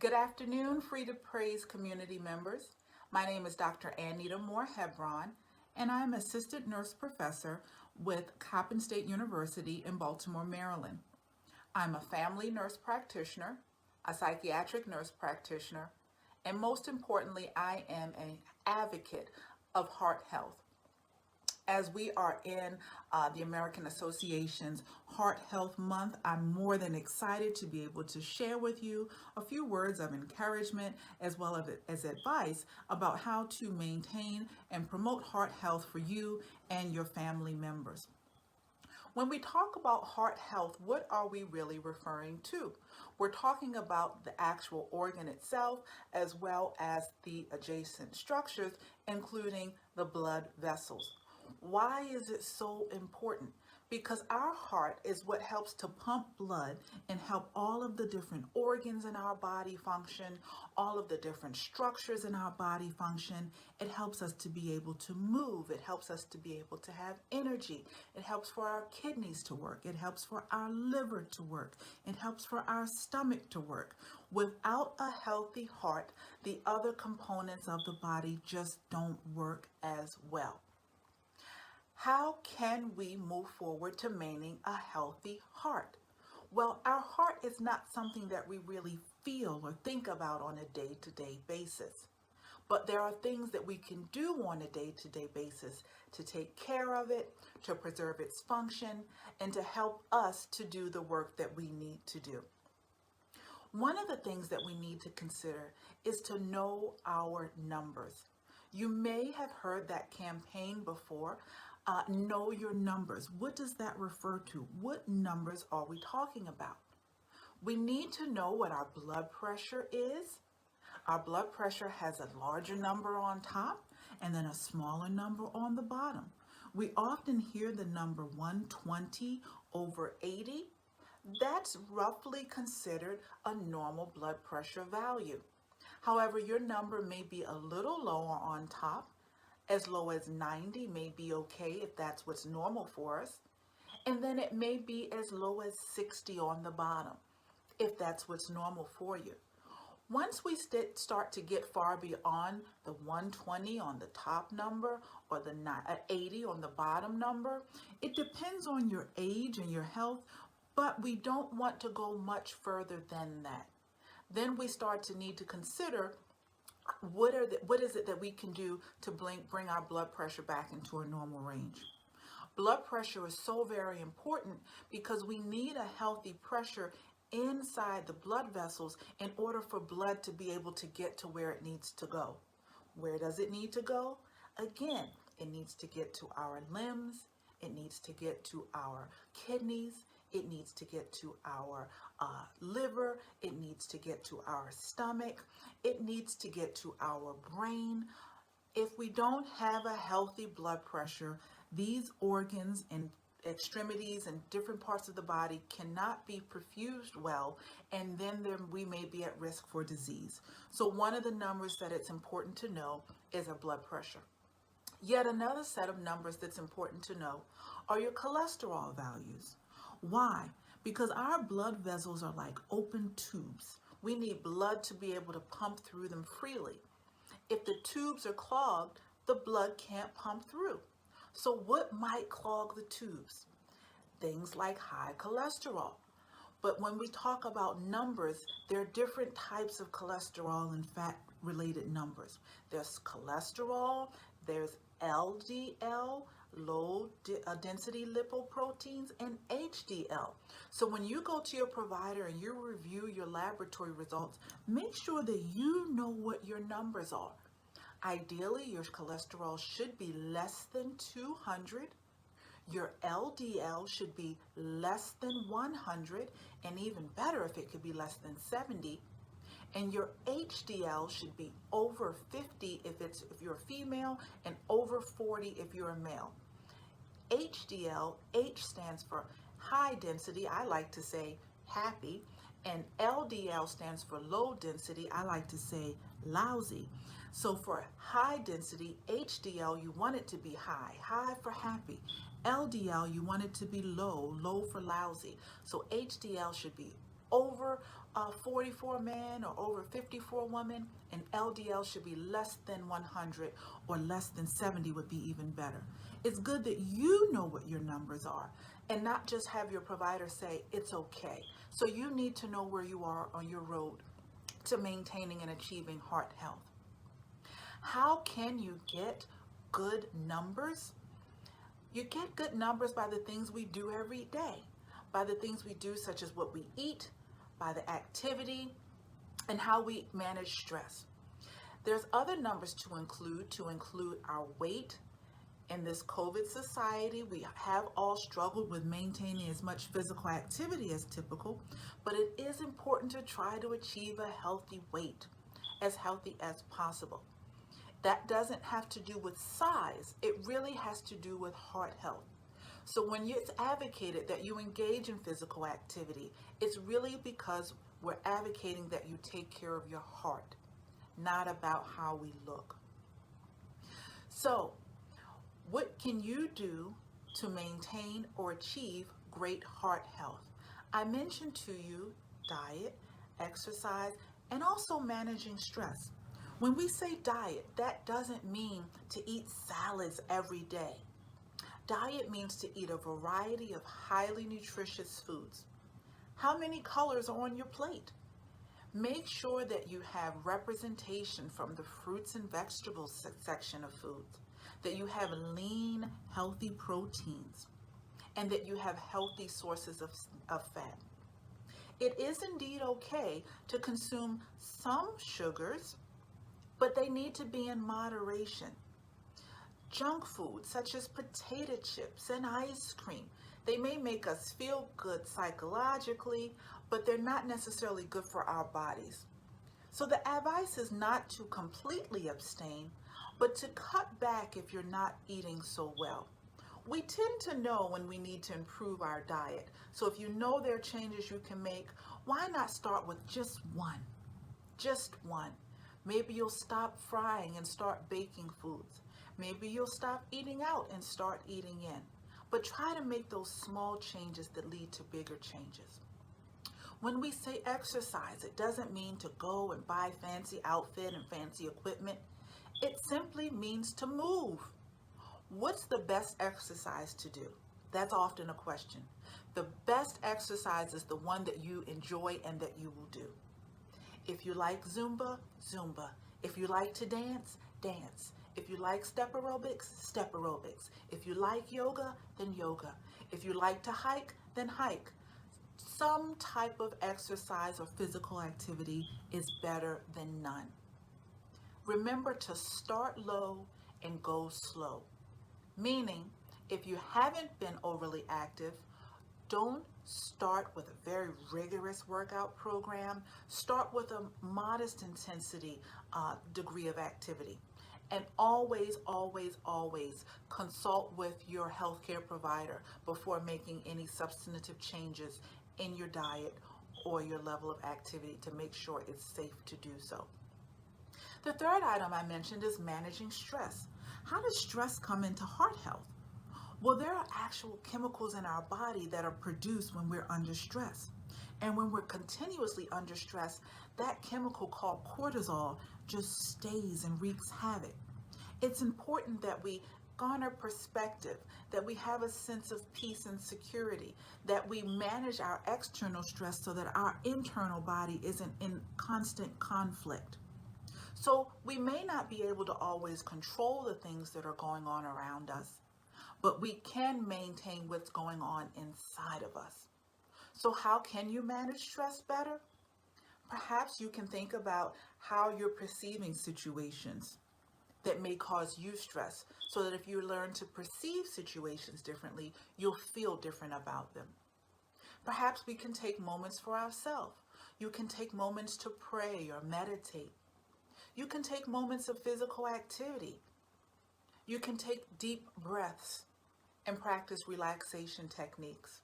Good afternoon, Free2Prayz community members. My name is Dr. Anita Moore-Hebron, and I'm Assistant Nurse Professor with Coppin State University in Baltimore, Maryland. I'm a family nurse practitioner, a psychiatric nurse practitioner, and most importantly, I am an advocate of heart health. As we are in the American Association's Heart Health Month, I'm more than excited to be able to share with you a few words of encouragement as well as advice about how to maintain and promote heart health for you and your family members. When we talk about heart health, what are we really referring to? We're talking about the actual organ itself as well as the adjacent structures, including the blood vessels. Why is it so important? Because our heart is what helps to pump blood and help all of the different organs in our body function, all of the different structures in our body function. It helps us to be able to move. It helps us to be able to have energy. It helps for our kidneys to work. It helps for our liver to work. It helps for our stomach to work. Without a healthy heart, the other components of the body just don't work as well. How can we move forward to maintaining a healthy heart? Well, our heart is not something that we really feel or think about on a day-to-day basis. But there are things that we can do on a day-to-day basis to take care of it, to preserve its function, and to help us to do the work that we need to do. One of the things that we need to consider is to know our numbers. You may have heard that campaign before. Know your numbers. What does that refer to? What numbers are we talking about? We need to know what our blood pressure is. Our blood pressure has a larger number on top and then a smaller number on the bottom. We often hear the number 120/80. That's roughly considered a normal blood pressure value. However, your number may be a little lower on top. As low as 90 may be okay if that's what's normal for us. And then it may be as low as 60 on the bottom if that's what's normal for you. Once we start to get far beyond the 120 on the top number or the 80 on the bottom number, it depends on your age and your health, but we don't want to go much further than that. Then we start to need to consider what is it that we can do to bring our blood pressure back into a normal range. Blood pressure is so very important because we need a healthy pressure inside the blood vessels in order for blood to be able to get to where it needs to go. Where does it need to go? Again, it needs to get to our limbs. It needs to get to our kidneys. It needs to get to our liver. It needs to get to our stomach. It needs to get to our brain. If we don't have a healthy blood pressure, these organs and extremities and different parts of the body cannot be perfused well, and then we may be at risk for disease. So one of the numbers that it's important to know is our blood pressure. Yet another set of numbers that's important to know are your cholesterol values. Why? Because our blood vessels are like open tubes. We need blood to be able to pump through them freely. If the tubes are clogged, the blood can't pump through. So what might clog the tubes? Things like high cholesterol. But when we talk about numbers, there are different types of cholesterol and fat-related numbers. There's cholesterol, there's LDL, low density lipoproteins, and HDL. So when you go to your provider and you review your laboratory results, make sure that you know what your numbers are. Ideally, your cholesterol should be less than 200. Your LDL should be less than 100, and even better if it could be less than 70. And your HDL should be over 50 if you're a female, and over 40 if you're a male. HDL, H stands for high density, I like to say happy, and LDL stands for low density, I like to say lousy. So for high density, HDL, you want it to be high, high for happy. LDL, you want it to be low, low for lousy. So HDL should be over 44 men or over 54 women, and LDL should be less than 100 or less than 70 would be even better. It's good that you know what your numbers are and not just have your provider say it's okay. So you need to know where you are on your road to maintaining and achieving heart health. How can you get good numbers? You get good numbers by the things we do every day, by the things we do such as what we eat, by the activity, and how we manage stress. There's other numbers to include our weight. In this COVID society, we have all struggled with maintaining as much physical activity as typical, but it is important to try to achieve a healthy weight, as healthy as possible. That doesn't have to do with size. It really has to do with heart health. So when it's advocated that you engage in physical activity, it's really because we're advocating that you take care of your heart, not about how we look. So what can you do to maintain or achieve great heart health? I mentioned to you diet, exercise, and also managing stress. When we say diet, that doesn't mean to eat salads every day. Diet means to eat a variety of highly nutritious foods. How many colors are on your plate? Make sure that you have representation from the fruits and vegetables section of foods, that you have lean, healthy proteins, and that you have healthy sources of fat. It is indeed okay to consume some sugars, but they need to be in moderation. Junk food, such as potato chips and ice cream, they may make us feel good psychologically, but they're not necessarily good for our bodies. So the advice is not to completely abstain, but to cut back if you're not eating so well. We tend to know when we need to improve our diet. So if you know there are changes you can make, why not start with just one? Just one. Maybe you'll stop frying and start baking foods. Maybe you'll stop eating out and start eating in. But try to make those small changes that lead to bigger changes. When we say exercise, it doesn't mean to go and buy fancy outfit and fancy equipment. It simply means to move. What's the best exercise to do? That's often a question. The best exercise is the one that you enjoy and that you will do. If you like Zumba, Zumba. If you like to dance, dance. If you like step aerobics, step aerobics. If you like yoga, then yoga. If you like to hike, then hike. Some type of exercise or physical activity is better than none. Remember to start low and go slow. Meaning, if you haven't been overly active, don't start with a very rigorous workout program. Start with a modest intensity degree of activity. And always, always, always consult with your healthcare provider before making any substantive changes in your diet or your level of activity to make sure it's safe to do so. The third item I mentioned is managing stress. How does stress come into heart health? Well, there are actual chemicals in our body that are produced when we're under stress. And when we're continuously under stress, that chemical called cortisol just stays and wreaks havoc. It's important that we garner perspective, that we have a sense of peace and security, that we manage our external stress so that our internal body isn't in constant conflict. So we may not be able to always control the things that are going on around us, but we can maintain what's going on inside of us. So how can you manage stress better? Perhaps you can think about how you're perceiving situations that may cause you stress, so that if you learn to perceive situations differently, you'll feel different about them. Perhaps we can take moments for ourselves. You can take moments to pray or meditate. You can take moments of physical activity. You can take deep breaths and practice relaxation techniques.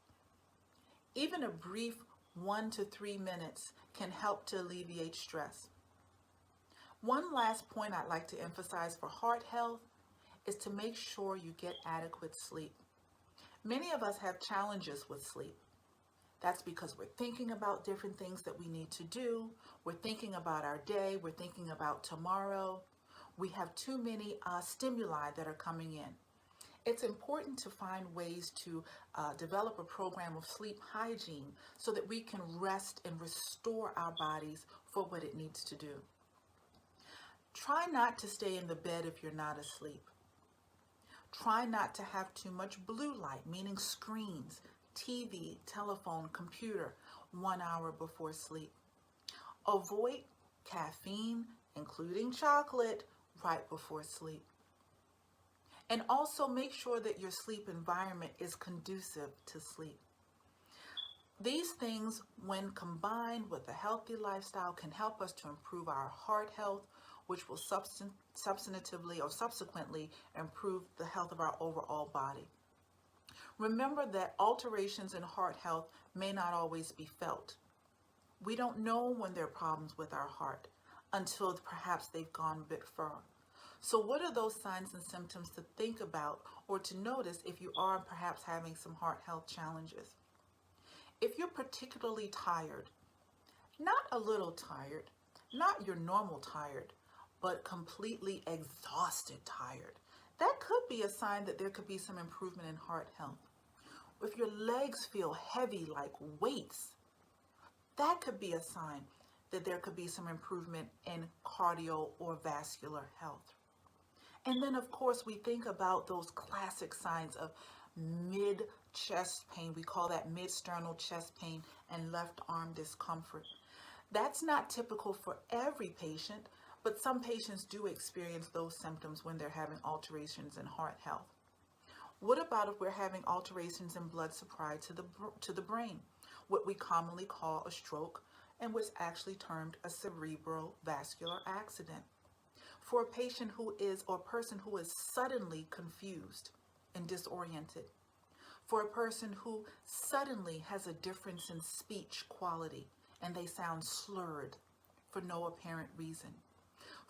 Even a brief 1 to 3 minutes can help to alleviate stress. One last point I'd like to emphasize for heart health is to make sure you get adequate sleep. Many of us have challenges with sleep. That's because we're thinking about different things that we need to do. We're thinking about our day. We're thinking about tomorrow. We have too many stimuli that are coming in. It's important to find ways to develop a program of sleep hygiene so that we can rest and restore our bodies for what it needs to do. Try not to stay in the bed if you're not asleep. Try not to have too much blue light, meaning screens, TV, telephone, computer, 1 hour before sleep. Avoid caffeine, including chocolate, right before sleep. And also make sure that your sleep environment is conducive to sleep. These things, when combined with a healthy lifestyle, can help us to improve our heart health, which will substantively or subsequently improve the health of our overall body. Remember that alterations in heart health may not always be felt. We don't know when there are problems with our heart until perhaps they've gone a bit further. So what are those signs and symptoms to think about or to notice if you are perhaps having some heart health challenges? If you're particularly tired, not a little tired, not your normal tired, but completely exhausted tired, that could be a sign that there could be some improvement in heart health. If your legs feel heavy like weights, that could be a sign that there could be some improvement in cardio or vascular health. And then, of course, we think about those classic signs of mid-chest pain. We call that mid-sternal chest pain and left arm discomfort. That's not typical for every patient, but some patients do experience those symptoms when they're having alterations in heart health. What about if we're having alterations in blood supply to the brain, what we commonly call a stroke, and what's actually termed a cerebrovascular accident? For a patient who is, or person who is suddenly confused and disoriented, for a person who suddenly has a difference in speech quality and they sound slurred for no apparent reason,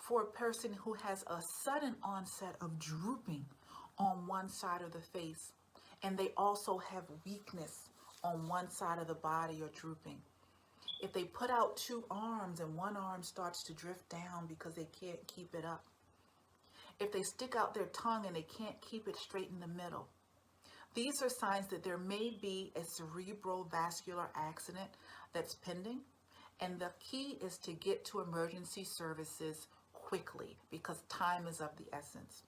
for a person who has a sudden onset of drooping on one side of the face and they also have weakness on one side of the body or drooping. If they put out two arms and one arm starts to drift down because they can't keep it up. If they stick out their tongue and they can't keep it straight in the middle. These are signs that there may be a cerebrovascular accident that's pending. And the key is to get to emergency services quickly because time is of the essence.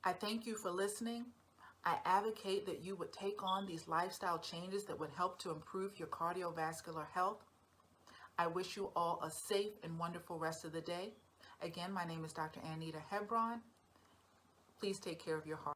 I thank you for listening. I advocate that you would take on these lifestyle changes that would help to improve your cardiovascular health. I wish you all a safe and wonderful rest of the day. Again, my name is Dr. Moore-Hebron. Please take care of your heart.